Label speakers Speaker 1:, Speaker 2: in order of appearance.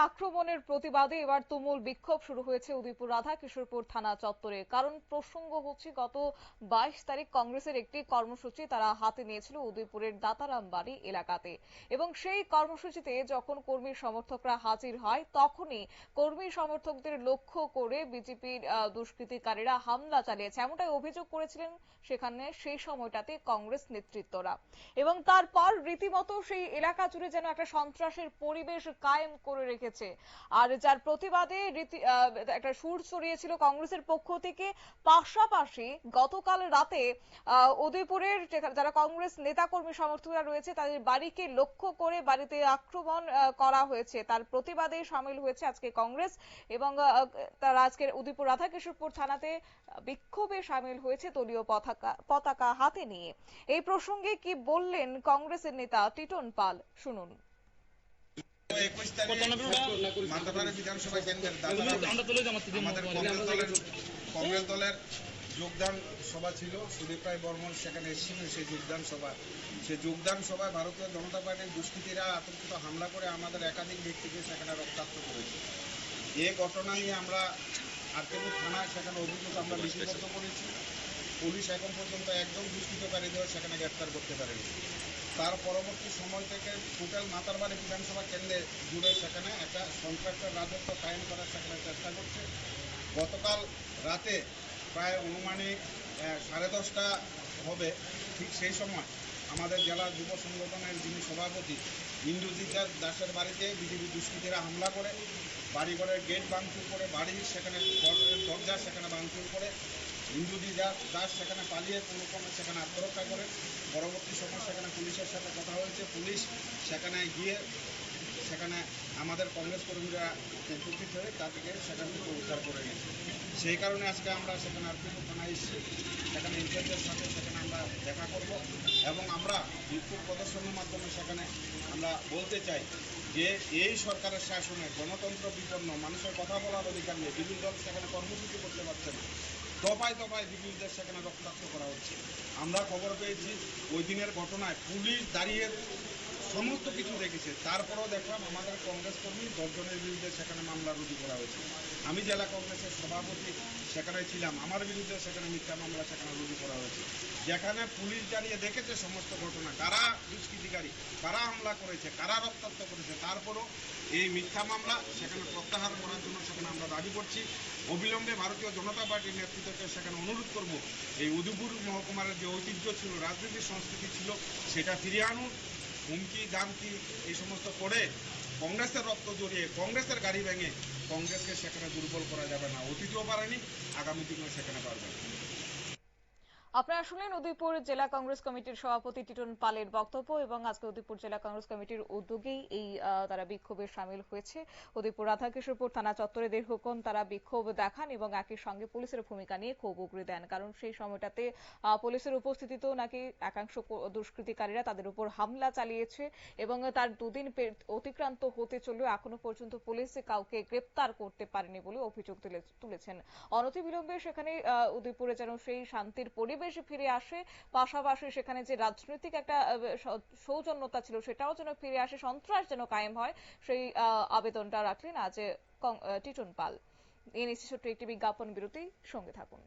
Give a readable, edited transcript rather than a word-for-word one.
Speaker 1: আক্রমণের প্রতিবাদে এবার তুমুল বিক্ষোভ শুরু হয়েছে উদয়পুর রাধাকিশোরপুর থানা চত্বরে। কারণ প্রসঙ্গ হচ্ছে গত 22 তারিখ কংগ্রেসের একটি কর্মসূচি তারা হাতে নিয়েছিল উদয়পুরের দাতারাম বাড়ি এলাকাতে, এবং সেই কর্মসূচিতে যখন কর্মী সমর্থকরা হাজির হয় তখনই কর্মী সমর্থকদের লক্ষ্য করে বিজেপির দুষ্কৃতিকারীরা হামলা চালিয়েছে, এমনটাই অভিযোগ করেছিলেন সেখানে সেই সময়টাতে কংগ্রেস নেতৃত্বরা। এবং তারপর রীতিমতো সেই এলাকা জুড়ে যেন একটা সন্ত্রাসের পরিবেশ কায়েম করে রেখেছে। আর যার প্রতিবাদে একটা সুর ছড়িয়েছিল কংগ্রেসের পক্ষ থেকে। পাশাপাশি গতকাল রাতে উদয়পুরের যারা কংগ্রেস নেতাকর্মী সমর্থকরা রয়েছে তাদের বাড়িকে লক্ষ্য করে বাড়িতে আক্রমণ করা হয়েছে, তার প্রতিবাদে সামিল হয়েছে আজকে কংগ্রেস। এবং তারা আজকের উদয়পুর রাধাকিশোরপুর থানাতে বিক্ষোভে সামিল হয়েছে দলীয় পতাকা হাতে নিয়ে। এই প্রসঙ্গে কি বললেন কংগ্রেসের নেতা টিটন পাল, শুনুন।
Speaker 2: 21 তারিখে মান্দাপাড়া বিধানসভা কেন্দ্রের আমাদের কংগ্রেস দলের যোগদান সভা ছিল। সুদীপ রায় বর্মন সেখানে এসেছিলেন সেই যোগদান সভায় ভারতীয় জনতা পার্টির দুষ্কৃতীরা আতঙ্কিত হামলা করে আমাদের একাধিক ব্যক্তিকে সেখানে রক্তাক্ত করেছে। এই ঘটনা নিয়ে আমরা আর্তিপুর থানায় সেখানে অভিযোগ আমরা লিপিবদ্ধ করেছি। পুলিশ এখন পর্যন্ত একজন দুষ্কৃতকারীদের সেখানে গ্রেপ্তার করতে পারেনি। তার পরবর্তী সময় থেকে টোটাল মাতারবাড়ি বিধানসভা কেন্দ্রে জুড়ে সেখানে একটা সন্ত্রাসের রাজত্ব কায়েম করার সেখানে চেষ্টা করছে। গতকাল রাতে প্রায় অনুমানিক 10:30 হবে, ঠিক সেই সময় আমাদের জেলা যুব সংগঠনের যিনি সভাপতি ইন্দ্রজিৎ দাসের বাড়িতে বিজেপি দুষ্কৃতীরা হামলা করে বাড়িঘরের গেট ভাঙচুর করে, বাড়ির সেখানে দরজা সেখানে ভাঙচুর করে ইন্দ্রজিৎ দাস সেখানে পালিয়ে কোনো ক্রমে সেখানে আত্মরক্ষা করে। পরবর্তী সময় সেখানে পুলিশের সাথে কথা হয়েছে, পুলিশ সেখানে গিয়ে সেখানে আমাদের কংগ্রেস কর্মীরা উপস্থিত হয়ে তাদেরকে সেখান থেকে উদ্ধার করে নিয়েছে। সেই কারণে আজকে আমরা সেখানে আর্থিক থানায় এসেছি, সেখানে ইনচার্জের সাথে সেখানে আমরা দেখা করব এবং আমরা বিক্ষোভ প্রদর্শনের মাধ্যমে সেখানে আমরা বলতে চাই যে এই সরকারের শাসনে গণতন্ত্র বিপন্ন, মানুষের কথা বলার অধিকার নেই, বিরোধী দল সেখানে কর্মসূচি করতে পারছে না, দফায় দফায় বিরোধীদের সেখানে রক্তাক্ত করা হচ্ছে। আমরা খবর পেয়েছি ওই দিনের ঘটনায় পুলিশ দাঁড়িয়ে সমস্ত কিছু দেখেছে, তারপরেও দেখলাম আমাদের কংগ্রেস কর্মী 10 জনের বিরুদ্ধে সেখানে মামলা রুজু করা হয়েছে। আমি জেলা কংগ্রেসের সভাপতি সেখানে ছিলাম, আমার বিরুদ্ধে সেখানে মিথ্যা মামলা সেখানে রুজু করা হয়েছে। যেখানে পুলিশ দাঁড়িয়ে দেখেছে সমস্ত ঘটনা, কারা দুষ্কৃতিকারী, কারা হামলা করেছে, কারা রক্তাক্ত করেছে, তারপরও এই মিথ্যা মামলা সেখানে প্রত্যাহার করার জন্য সেখানে আমরা দাবি করছি। অবিলম্বে ভারতীয় জনতা পার্টির নেতৃত্বকে সেখানে অনুরোধ করব, এই উদয়পুর মহকুমার যে ঐতিহ্য ছিল, রাজনীতির সংস্কৃতি ছিল, সেটা ফিরিয়ে আনুন। হুমকি দামকি এই সমস্ত করে কংগ্রেসের রক্ত জড়িয়ে কংগ্রেসের গাড়ি ভেঙে কংগ্রেসকে সেখানে দুর্বল করা যাবে না, অতীতেও পারেনি, আগামী দিনেও সেখানে পারবে না।
Speaker 1: আপনারা শুনলেন উদয়পুর জেলা কংগ্রেস কমিটির সভাপতি টিটন পালের বক্তব্য। এবং আজকে উদয়পুর জেলা কংগ্রেস কমিটির উদ্যোগেই এই তারা বিক্ষোভে সামিল হয়েছে। উদয়পুর রাধাকিশোরপুর থানা চত্বরে দীর্ঘক্ষণ তারা বিক্ষোভ দেখান এবং একই সঙ্গে পুলিশের ভূমিকা নিয়ে ক্ষোভ উগরে দেন, কারণ সেই সময়টাতে পুলিশের উপস্থিতিতেও নাকি একাংশ দুষ্কৃতিকারীরা তাদের উপর হামলা চালিয়েছে এবং তার দুদিন অতিক্রান্ত হতে চললেও এখনো পর্যন্ত পুলিশ কাউকে গ্রেপ্তার করতে পারেনি বলে অভিযোগ তুলেছেন। অনতিবিলম্বে সেখানে উদয়পুরে যেন সেই শান্তির পরিবেশ ফিরে আসে, পাশাপাশি সেখানে যে রাজনৈতিক একটা সৌজন্যতা ছিল সেটাও যেন ফিরে আসে, সন্ত্রাস যেন কায়েম হয়, সেই আবেদনটা রাখলেন আজ টিটন পাল। এই নিয়ে ছোট্ট একটি বিজ্ঞাপন বিরতি, সঙ্গে থাকুন।